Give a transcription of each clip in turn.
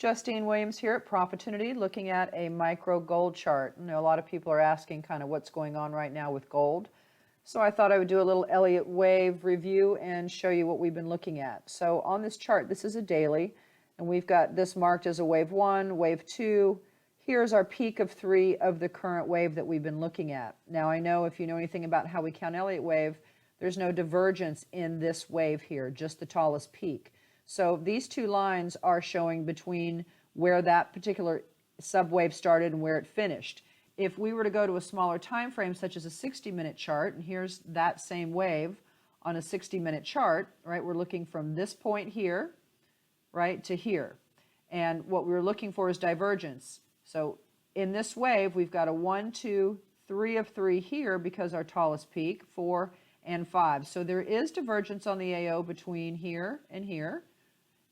Justine Williams here at PROFITUNITY, looking at a micro gold chart. I know a lot of people are asking kind of what's going on right now with gold. So I thought I would do a little Elliott Wave review and show you what we've been looking at. So on this chart, this is a daily, and we've got this marked as a wave 1, wave 2. Here's our peak of 3 of the current wave that we've been looking at. Now I know if you know anything about how we count Elliott Wave, there's no divergence in this wave here, just the tallest peak. So these two lines are showing between where that particular subwave started and where it finished. If we were to go to a smaller time frame, such as a 60-minute chart, and here's that same wave on a 60-minute chart, right, we're looking from this point here, right, to here. And what we were looking for is divergence. So in this wave, we've got a 1, 2, 3 of 3 here because our tallest peak, 4 and 5. So there is divergence on the AO between here and here,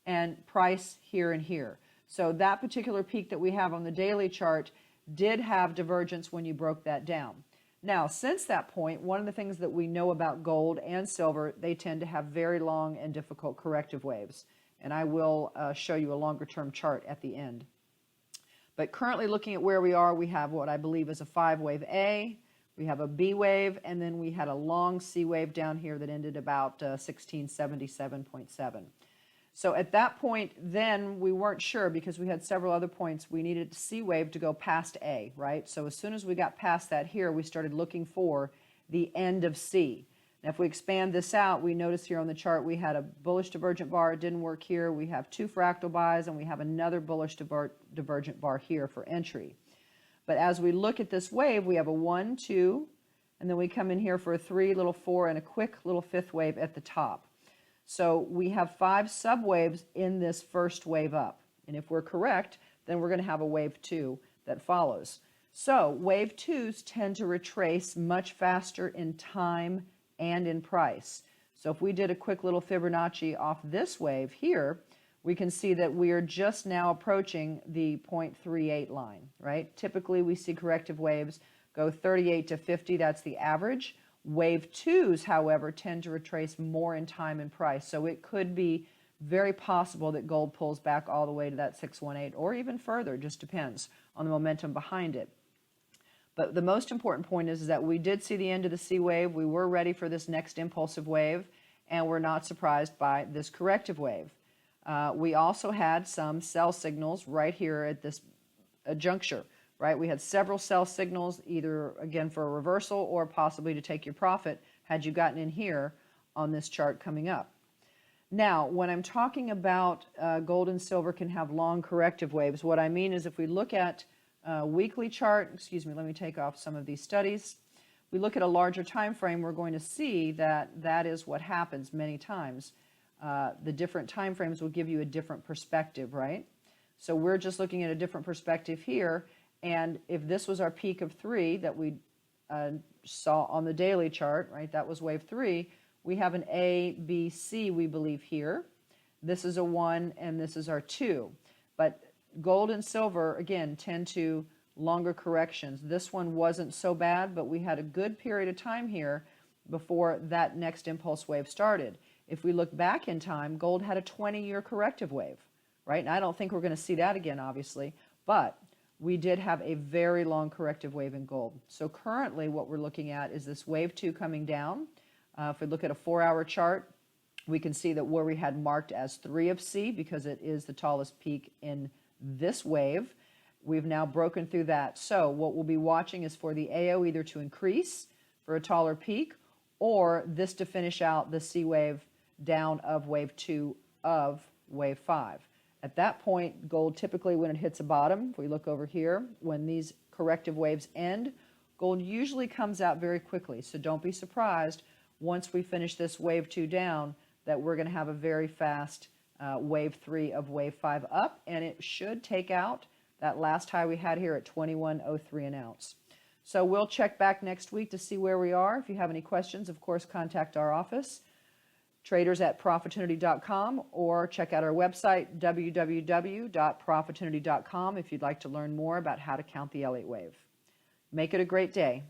and price here and here. So that particular peak that we have on the daily chart did have divergence when you broke that down. Now, since that point, one of the things that we know about gold and silver, they tend to have very long and difficult corrective waves. And I will show you a longer term chart at the end. But currently looking at where we are, we have what I believe is a 5-wave A, we have a B wave, and then we had a long C wave down here that ended about 1677.7. So at that point, then we weren't sure because we had several other points. We needed C wave to go past A, right? So as soon as we got past that here, we started looking for the end of C. Now, if we expand this out, we notice here on the chart we had a bullish divergent bar. It didn't work here. We have 2 fractal buys, and we have another bullish divergent bar here for entry. But as we look at this wave, we have a 1, 2, and then we come in here for a 3, little 4, and a quick little 5th wave at the top. So we have 5 subwaves in this first wave up. And if we're correct, then we're going to have a wave 2 that follows. So wave 2s tend to retrace much faster in time and in price. So if we did a quick little Fibonacci off this wave here, we can see that we are just now approaching the 0.38 line, right? Typically we see corrective waves go 38 to 50, that's the average. Wave 2s, however, tend to retrace more in time and price. So it could be very possible that gold pulls back all the way to that 618 or even further, just depends on the momentum behind it. But the most important point is that we did see the end of the C wave. We were ready for this next impulsive wave, and we're not surprised by this corrective wave. We also had some sell signals right here at this juncture. Right, we had several sell signals, either again for a reversal or possibly to take your profit had you gotten in here on this chart coming up. Now, when I'm talking about gold and silver can have long corrective waves, what I mean is if we look at a weekly chart, excuse me, let me take off some of these studies. We look at a larger time frame, we're going to see that that is what happens many times. The different time frames will give you a different perspective, right? So we're just looking at a different perspective here. And if this was our peak of 3 that we saw on the daily chart, right, that was wave 3, we have an A, B, C, we believe here. This is a 1, and this is our 2. But gold and silver, again, tend to longer corrections. This one wasn't so bad, but we had a good period of time here before that next impulse wave started. If we look back in time, gold had a 20-year corrective wave, right? And I don't think we're going to see that again, obviously, but we did have a very long corrective wave in gold. So currently what we're looking at is this wave 2 coming down. If we look at a 4-hour chart, we can see that where we had marked as 3 of C, because it is the tallest peak in this wave, we've now broken through that. So what we'll be watching is for the AO either to increase for a taller peak, or this to finish out the C wave down of wave 2 of wave 5. At that point, gold typically when it hits a bottom, if we look over here, when these corrective waves end, gold usually comes out very quickly. So don't be surprised once we finish this wave 2 down that we're going to have a very fast wave 3 of wave 5 up, and it should take out that last high we had here at 21.03 an ounce. So we'll check back next week to see where we are. If you have any questions, of course, contact our office, traders@profitunity.com, or check out our website, www.profitunity.com, if you'd like to learn more about how to count the Elliott Wave. Make it a great day.